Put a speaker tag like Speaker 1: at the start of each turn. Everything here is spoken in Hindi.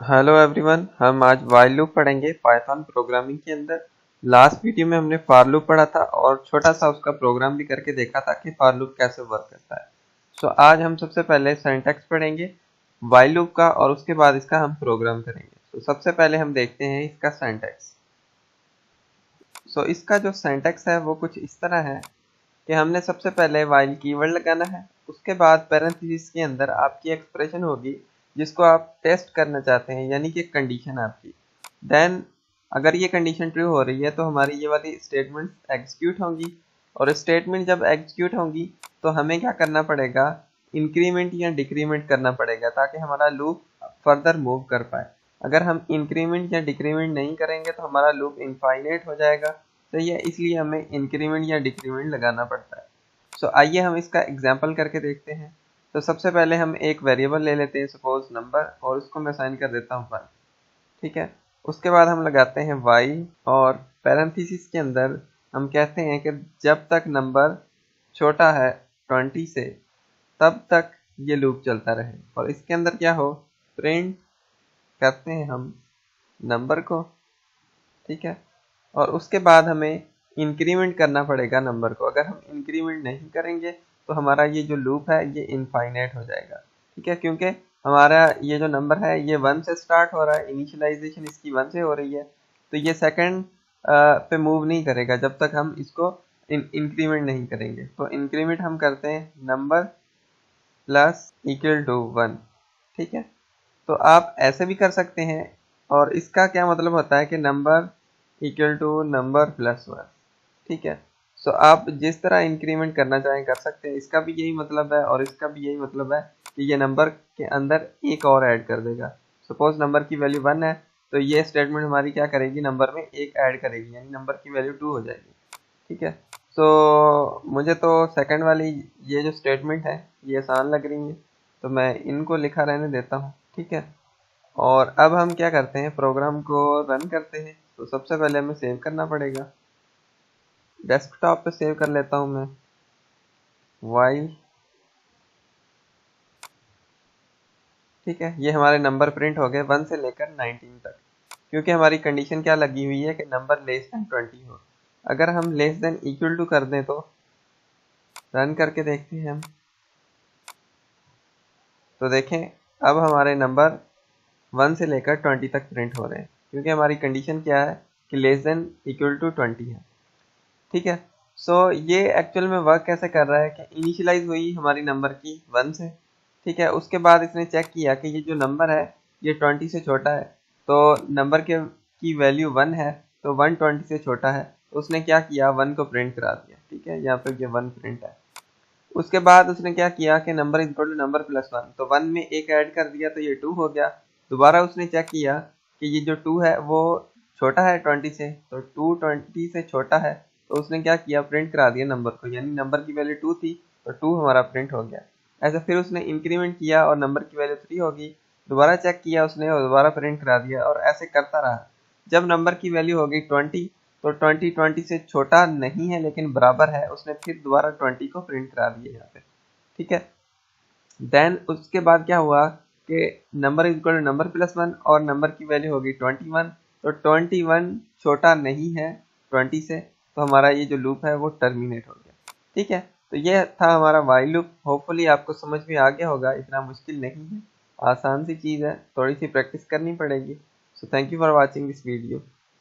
Speaker 1: हेलो एवरीवन, हम आज वाइल लूप पढ़ेंगे पाइथन प्रोग्रामिंग के अंदर। लास्ट वीडियो में हमने फॉर लूप पढ़ा था और छोटा सा उसका प्रोग्राम भी करके देखा था कि फॉर लूप कैसे वर्क करता है। सो आज हम सबसे पहले सिंटैक्स पढ़ेंगे वाइल लूप का और उसके बाद इसका हम प्रोग्राम करेंगे। तो सबसे पहले हम देखते हैं इसका सिंटैक्स। इसका जो सिंटैक्स है वो कुछ इस तरह है कि हमने सबसे पहले वाइल कीवर्ड लगाना है, उसके बाद पैरेंथेसिस के अंदर आपकी एक्सप्रेशन होगी जिसको आप टेस्ट करना चाहते हैं, यानी कि कंडीशन आपकी। देन अगर ये कंडीशन ट्रू हो रही है तो हमारी ये वाली स्टेटमेंट एग्जीक्यूट होंगी, और स्टेटमेंट जब एग्जीक्यूट होंगी तो हमें क्या करना पड़ेगा, इंक्रीमेंट या डिक्रीमेंट करना पड़ेगा ताकि हमारा लूप फर्दर मूव कर पाए। अगर हम इंक्रीमेंट या डिक्रीमेंट नहीं करेंगे तो हमारा लूप इनफाइनाइट हो जाएगा। सही है, इसलिए हमें इंक्रीमेंट या डिक्रीमेंट लगाना पड़ता है। आइए हम इसका एग्जाम्पल करके देखते हैं। तो सबसे पहले हम एक वेरिएबल ले लेते हैं, सपोज नंबर, और उसको मैं साइन कर देता हूँ 1। ठीक है, उसके बाद हम लगाते हैं वाइल, और पैरेंथेसिस के अंदर हम कहते हैं कि जब तक नंबर छोटा है 20 से तब तक ये लूप चलता रहे। और इसके अंदर क्या हो, प्रिंट करते हैं हम नंबर को। ठीक है, और उसके बाद हमें इंक्रीमेंट करना पड़ेगा नंबर को। अगर हम इंक्रीमेंट नहीं करेंगे तो हमारा ये जो लूप है ये इनफाइनाइट हो जाएगा। ठीक है, क्योंकि हमारा ये जो नंबर है ये 1 से स्टार्ट हो रहा है, इनिशियलाइजेशन इसकी 1 से हो रही है, तो ये सेकंड पे मूव नहीं करेगा जब तक हम इसको इंक्रीमेंट नहीं करेंगे। तो इंक्रीमेंट हम करते हैं नंबर प्लस इक्वल टू 1। ठीक है, तो आप ऐसे भी कर सकते हैं, और इसका क्या मतलब होता है कि number equal to number plus 1। ठीक है, आप जिस तरह इंक्रीमेंट करना चाहें कर सकते हैं। इसका भी यही मतलब है और इसका भी यही मतलब है कि ये नंबर के अंदर एक और ऐड कर देगा। सपोज नंबर की वैल्यू 1 है तो ये स्टेटमेंट हमारी क्या करेगी, नंबर में एक ऐड करेगी, यानी नंबर की वैल्यू 2 हो जाएगी। ठीक है, मुझे तो सेकंड वाली ये जो स्टेटमेंट है ये आसान लग रही है, तो मैं इनको लिखा रहने देता हूँ। ठीक है, और अब हम क्या करते हैं, प्रोग्राम को रन करते हैं। तो सबसे पहले हमें सेव करना पड़ेगा, डेस्कटॉप पे सेव कर लेता हूँ मैं वाइल। ठीक है, ये हमारे नंबर प्रिंट हो गए 1 से लेकर 19 तक, क्योंकि हमारी कंडीशन क्या लगी हुई है कि नंबर लेस देन 20 हो। अगर हम लेस देन इक्वल टू कर दें तो रन करके देखते हैं हम, तो देखें अब हमारे नंबर 1 से लेकर 20 तक प्रिंट हो रहे हैं, क्योंकि हमारी कंडीशन क्या है कि लेस देन इक्वल टू 20 है। ठीक है, ये एक्चुअल में वर्क कैसे कर रहा है कि इनिशियलाइज हुई हमारी नंबर की 1 से। ठीक है, उसके बाद इसने चेक किया कि ये जो नंबर है ये 20 से छोटा है, तो नंबर के की वैल्यू 1 है, तो 1 20 से छोटा है, तो उसने क्या किया, 1 को प्रिंट करा दिया। ठीक है, यहाँ पे ये 1 प्रिंट है। उसके बाद उसने क्या किया कि number is equal to number plus 1, तो 1 में एक ऐड कर दिया तो ये 2 हो गया। दोबारा उसने चेक किया कि ये जो 2 है वो छोटा है 20 से, तो 2 20 से छोटा है, तो उसने क्या किया, प्रिंट करा दिया नंबर को, यानी नंबर की वैल्यू 2 थी तो 2 हमारा प्रिंट हो गया। ऐसे फिर उसने इंक्रीमेंट किया और नंबर की वैल्यू 3 होगी, दोबारा चेक किया उसने और दोबारा प्रिंट करा दिया, और ऐसे करता रहा। जब नंबर की वैल्यू हो गई 20, तो 20 20 से छोटा नहीं है लेकिन बराबर है, उसने फिर दोबारा 20 को प्रिंट करा दिया यहाँ पे। ठीक है, देन उसके बाद क्या हुआ कि number is equal to number plus 1 और नंबर की वैल्यू होगी 21, तो 21 छोटा नहीं है 20 से, तो हमारा ये जो लूप है वो टर्मिनेट हो गया। ठीक है, तो ये था हमारा वाइल लूप। होपफुली आपको समझ में आ गया होगा, इतना मुश्किल नहीं है, आसान सी चीज़ है, थोड़ी सी प्रैक्टिस करनी पड़ेगी। So thank you for watching this video.